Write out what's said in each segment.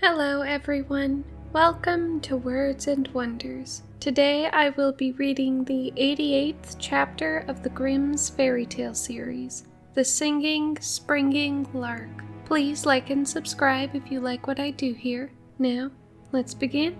Hello everyone, welcome to Words and Wonders. Today I will be reading the 88th chapter of the Grimm's Fairytale series, The Singing, Springing Lark. Please like and subscribe if you like what I do here. Now, let's begin.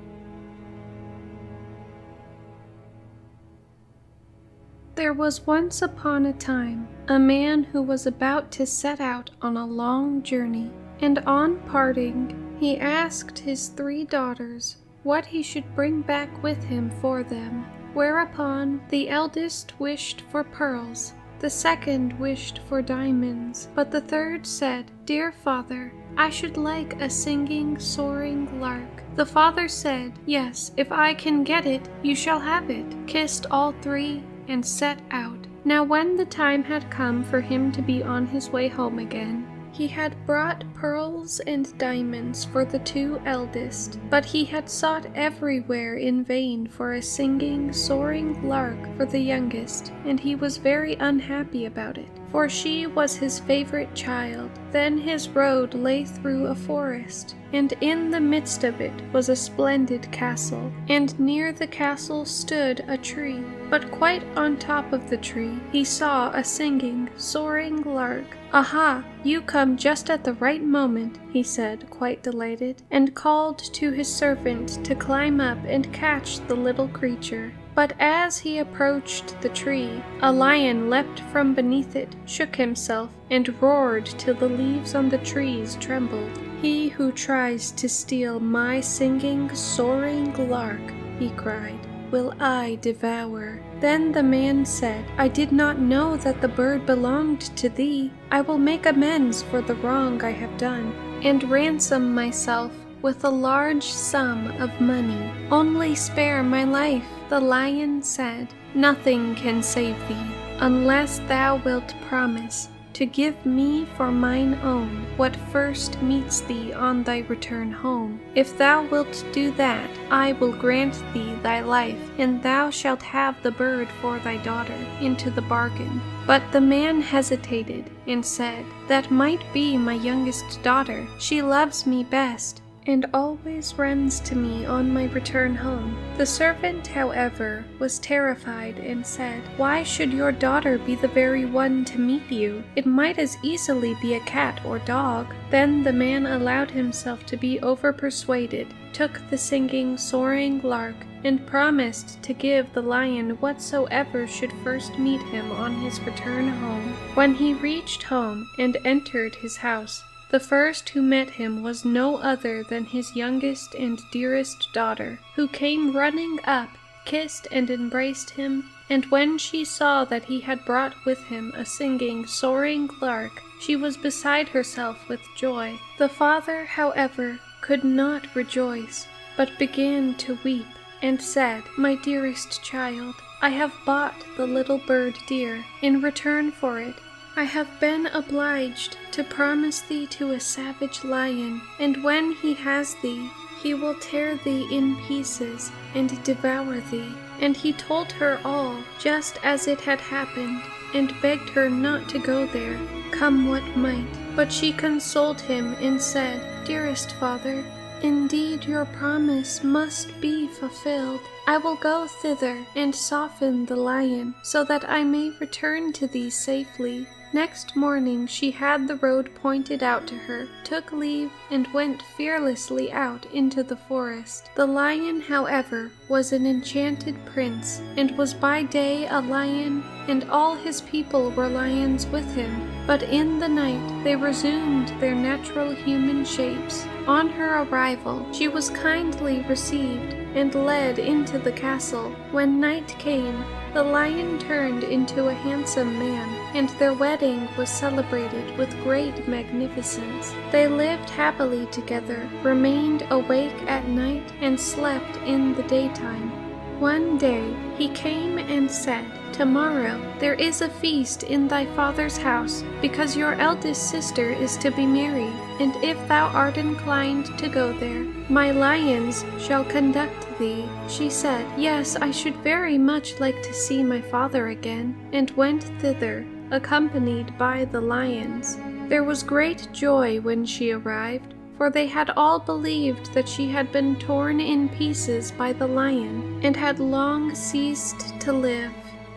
There was once upon a time a man who was about to set out on a long journey, and on parting, he asked his 3 daughters what he should bring back with him for them, whereupon the eldest wished for pearls, the second wished for diamonds, but the third said, "Dear father, I should like a singing, soaring lark." The father said, "Yes, if I can get it, you shall have it," kissed all 3, and set out. Now when the time had come for him to be on his way home again, he had brought pearls and diamonds for the 2 eldest, but he had sought everywhere in vain for a singing, soaring lark for the youngest, and he was very unhappy about it, for she was his favorite child. Then his road lay through a forest, and in the midst of it was a splendid castle, and near the castle stood a tree. But quite on top of the tree he saw a singing, soaring lark. "Aha, you come just at the right moment," he said, quite delighted, and called to his servant to climb up and catch the little creature. But as he approached the tree, a lion leapt from beneath it, shook himself, and roared till the leaves on the trees trembled. "He who tries to steal my singing, soaring lark," he cried, "will I devour." Then the man said, "I did not know that the bird belonged to thee. I will make amends for the wrong I have done, and ransom myself with a large sum of money. Only spare my life." The lion said, "Nothing can save thee, unless thou wilt promise to give me for mine own what first meets thee on thy return home. If thou wilt do that, I will grant thee thy life, and thou shalt have the bird for thy daughter into the bargain." But the man hesitated and said, "That might be my youngest daughter. She loves me best, and always runs to me on my return home." The servant, however, was terrified and said, "Why should your daughter be the very one to meet you? It might as easily be a cat or dog." Then the man allowed himself to be overpersuaded, took the singing, soaring lark, and promised to give the lion whatsoever should first meet him on his return home. When he reached home and entered his house, the first who met him was no other than his youngest and dearest daughter, who came running up, kissed and embraced him, and when she saw that he had brought with him a singing, soaring lark, she was beside herself with joy. The father, however, could not rejoice, but began to weep, and said, "My dearest child, I have bought the little bird dear. In return for it, I have been obliged to promise thee to a savage lion, and when he has thee, he will tear thee in pieces and devour thee." And he told her all, just as it had happened, and begged her not to go there, come what might. But she consoled him and said, "Dearest father, indeed your promise must be fulfilled. I will go thither and soften the lion, so that I may return to thee safely." Next morning she had the road pointed out to her, took leave, and went fearlessly out into the forest. The lion, however, was an enchanted prince, and was by day a lion, and all his people were lions with him. But in the night they resumed their natural human shapes. On her arrival, she was kindly received and led into the castle. When night came, the lion turned into a handsome man, and their wedding was celebrated with great magnificence. They lived happily together, remained awake at night, and slept in the daytime. One day he came and said, "Tomorrow there is a feast in thy father's house, because your eldest sister is to be married, and if thou art inclined to go there, my lions shall conduct thee." She said, "Yes, I should very much like to see my father again," and went thither, accompanied by the lions. There was great joy when she arrived, for they had all believed that she had been torn in pieces by the lion and had long ceased to live.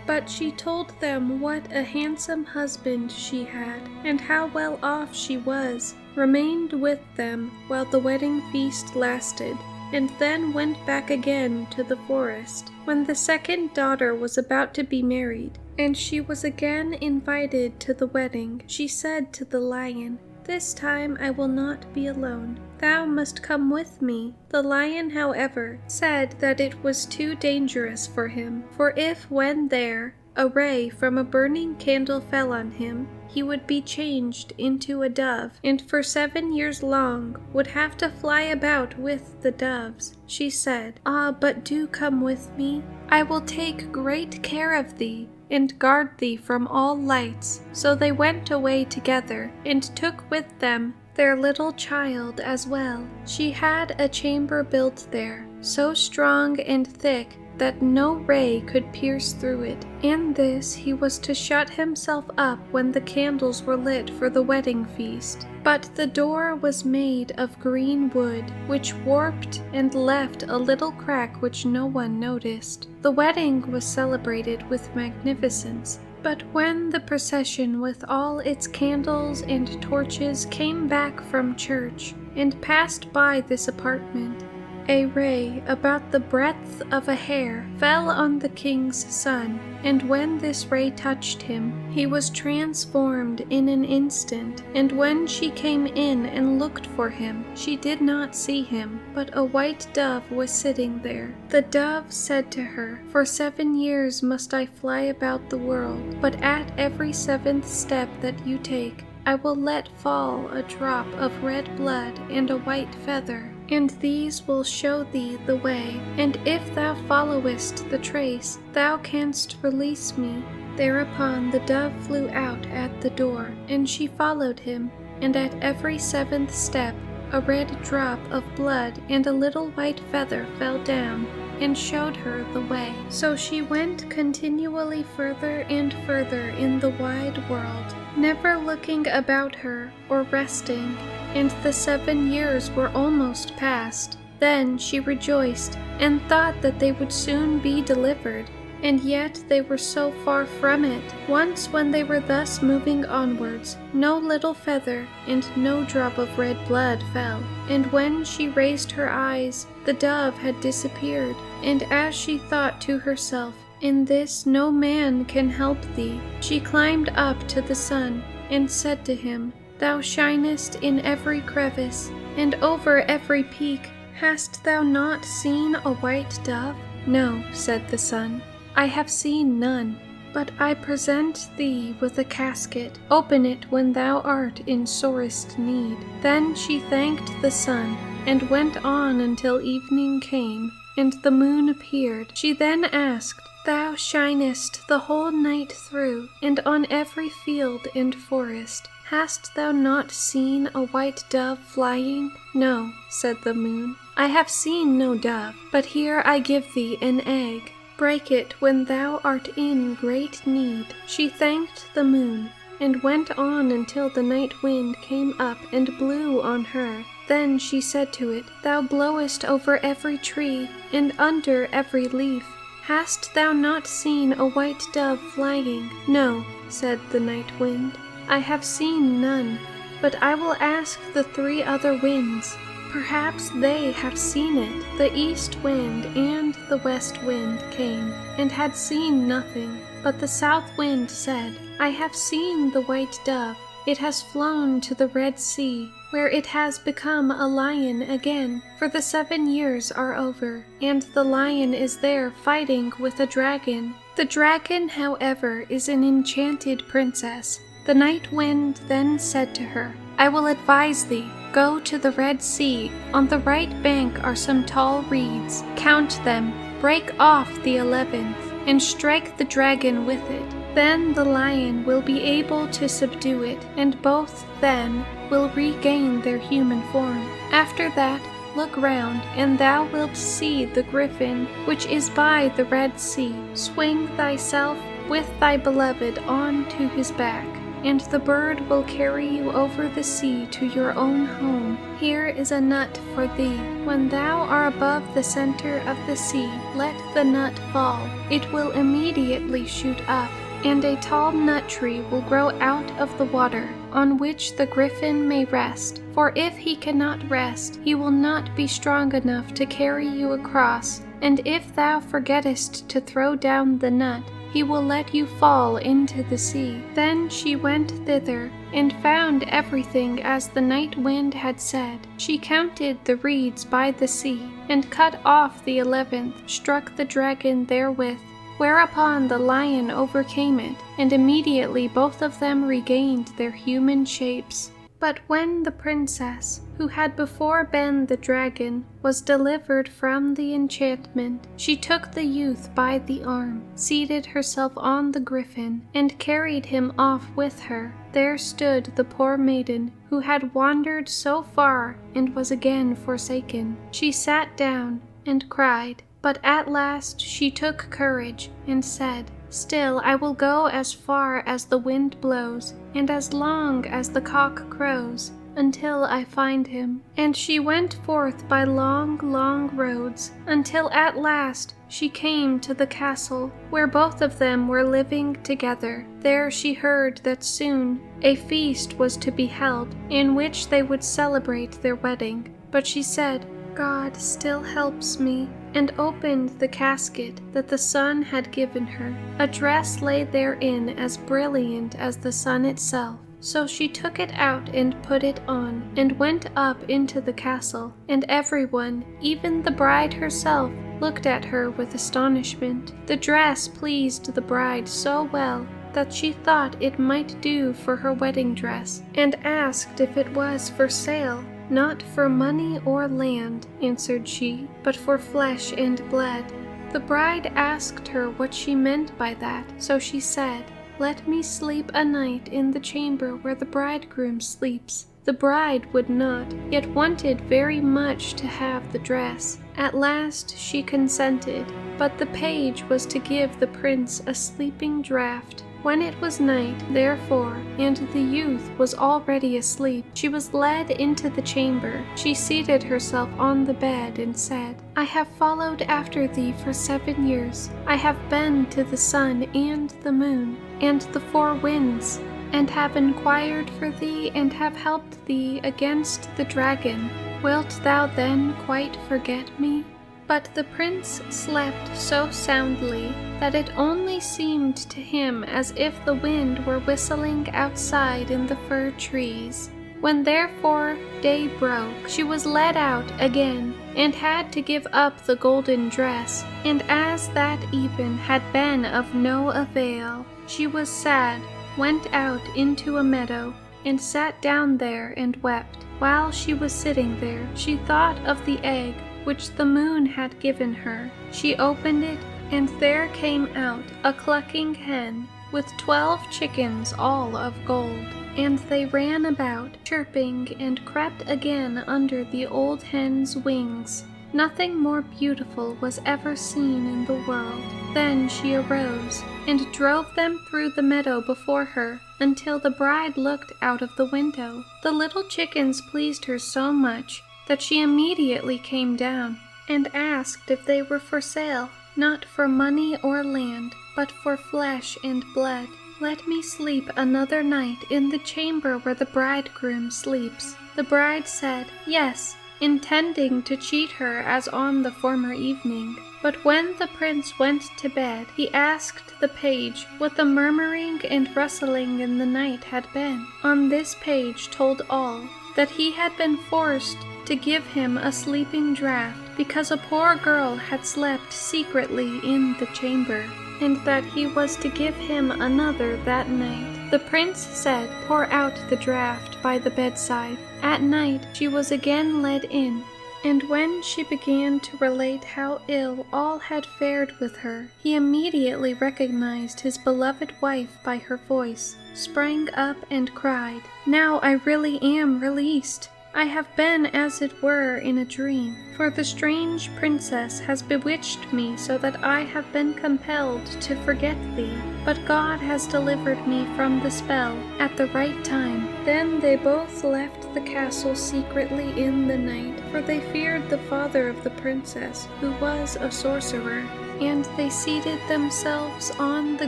But she told them what a handsome husband she had, and how well off she was, remained with them while the wedding feast lasted, and then went back again to the forest. When the second daughter was about to be married, and she was again invited to the wedding, she said to the lion, "This time I will not be alone. Thou must come with me." The lion, however, said that it was too dangerous for him, for if, when there, a ray from a burning candle fell on him, he would be changed into a dove, and for 7 years long would have to fly about with the doves. She said, "Ah, but do come with me. I will take great care of thee, and guard thee from all lights." So they went away together, and took with them their little child as well. She had a chamber built there, so strong and thick that no ray could pierce through it. In this he was to shut himself up when the candles were lit for the wedding feast. But the door was made of green wood, which warped and left a little crack which no one noticed. The wedding was celebrated with magnificence. But when the procession with all its candles and torches came back from church and passed by this apartment, a ray about the breadth of a hair fell on the king's son, and when this ray touched him, he was transformed in an instant. And when she came in and looked for him, she did not see him, but a white dove was sitting there. The dove said to her, "For 7 years must I fly about the world, but at every 7th step that you take, I will let fall a drop of red blood and a white feather, and these will show thee the way, and if thou followest the trace, thou canst release me." Thereupon the dove flew out at the door, and she followed him, and at every 7th step a red drop of blood and a little white feather fell down, and showed her the way. So she went continually further and further in the wide world, never looking about her or resting, and the 7 years were almost past. Then she rejoiced, and thought that they would soon be delivered, and yet they were so far from it. Once when they were thus moving onwards, no little feather and no drop of red blood fell, and when she raised her eyes, the dove had disappeared. And as she thought to herself, "In this no man can help thee," she climbed up to the sun, and said to him, "Thou shinest in every crevice, and over every peak. Hast thou not seen a white dove?" "No," said the sun, "I have seen none. But I present thee with a casket. Open it when thou art in sorest need." Then she thanked the sun, and went on until evening came, and the moon appeared. She then asked, "Thou shinest the whole night through, and on every field and forest. Hast thou not seen a white dove flying?" "No," said the moon, "I have seen no dove, but here I give thee an egg. Break it when thou art in great need." She thanked the moon, and went on until the night wind came up and blew on her. Then she said to it, "Thou blowest over every tree, and under every leaf. Hast thou not seen a white dove flying?" "No," said the night wind, "I have seen none, but I will ask the 3 other winds. Perhaps they have seen it." The east wind and the west wind came, and had seen nothing. But the south wind said, "I have seen the white dove. It has flown to the Red Sea, where it has become a lion again, for the 7 years are over, and the lion is there fighting with a dragon. The dragon, however, is an enchanted princess." The night wind then said to her, "I will advise thee. Go to the Red Sea. On the right bank are some tall reeds. Count them, break off the 11th, and strike the dragon with it. Then the lion will be able to subdue it, and both then will regain their human form. After that, look round, and thou wilt see the griffin, which is by the Red Sea. Swing thyself with thy beloved on to his back, and the bird will carry you over the sea to your own home. Here is a nut for thee. When thou art above the center of the sea, let the nut fall. It will immediately shoot up, and a tall nut tree will grow out of the water, on which the griffin may rest. For if he cannot rest, he will not be strong enough to carry you across, and if thou forgettest to throw down the nut, he will let you fall into the sea. Then she went thither, and found everything as the night wind had said. She counted the reeds by the sea, and cut off the 11th, struck the dragon therewith, whereupon the lion overcame it, and immediately both of them regained their human shapes. But when the princess, who had before been the dragon, was delivered from the enchantment, she took the youth by the arm, seated herself on the griffin, and carried him off with her. There stood the poor maiden, who had wandered so far and was again forsaken. She sat down and cried, but at last she took courage and said, "Still I will go as far as the wind blows, and as long as the cock crows, until I find him." And she went forth by long, long roads, until at last she came to the castle, where both of them were living together. There she heard that soon a feast was to be held, in which they would celebrate their wedding. But she said, "God still helps me," and opened the casket that the sun had given her. A dress lay therein as brilliant as the sun itself. So she took it out and put it on, and went up into the castle, and everyone, even the bride herself, looked at her with astonishment. The dress pleased the bride so well that she thought it might do for her wedding dress, and asked if it was for sale. "Not for money or land," answered she, "but for flesh and blood." The bride asked her what she meant by that, so she said, "Let me sleep a night in the chamber where the bridegroom sleeps." The bride would not, yet wanted very much to have the dress. At last she consented, but the page was to give the prince a sleeping draught. When it was night, therefore, and the youth was already asleep, she was led into the chamber. She seated herself on the bed and said, "I have followed after thee for 7 years. I have been to the sun and the moon, and the 4 winds, and have inquired for thee, and have helped thee against the dragon. Wilt thou then quite forget me?" But the prince slept so soundly that it only seemed to him as if the wind were whistling outside in the fir trees. When therefore day broke, she was led out again, and had to give up the golden dress, and as that even had been of no avail, she was sad, went out into a meadow, and sat down there and wept. While she was sitting there, she thought of the egg which the moon had given her. She opened it, and there came out a clucking hen with 12 chickens all of gold. And they ran about, chirping, and crept again under the old hen's wings. Nothing more beautiful was ever seen in the world. Then she arose, and drove them through the meadow before her, until the bride looked out of the window. The little chickens pleased her so much that she immediately came down, and asked if they were for sale. "Not for money or land, but for flesh and blood. Let me sleep another night in the chamber where the bridegroom sleeps." The bride said, "Yes," intending to cheat her as on the former evening. But when the prince went to bed, he asked the page what the murmuring and rustling in the night had been. On this page told all, that he had been forced to give him a sleeping draught because a poor girl had slept secretly in the chamber, and that he was to give him another that night. The prince said, "Pour out the draught by the bedside." At night she was again led in, and when she began to relate how ill all had fared with her, he immediately recognized his beloved wife by her voice, sprang up and cried, "Now I really am released. I have been as it were in a dream, for the strange princess has bewitched me so that I have been compelled to forget thee. But God has delivered me from the spell at the right time." Then they both left the castle secretly in the night, for they feared the father of the princess, who was a sorcerer. And they seated themselves on the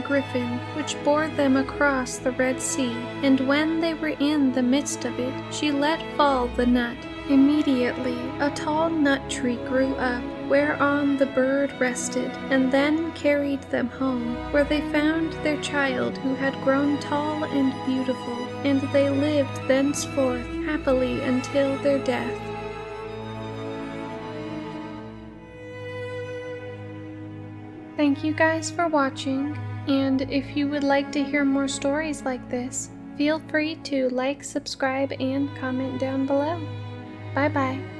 griffin, which bore them across the Red Sea. And when they were in the midst of it, she let fall the nut. Immediately a tall nut tree grew up, whereon the bird rested, and then carried them home, where they found their child, who had grown tall and beautiful, and they lived thenceforth happily until their death. Thank you guys for watching, and if you would like to hear more stories like this, feel free to like, subscribe, and comment down below. Bye bye.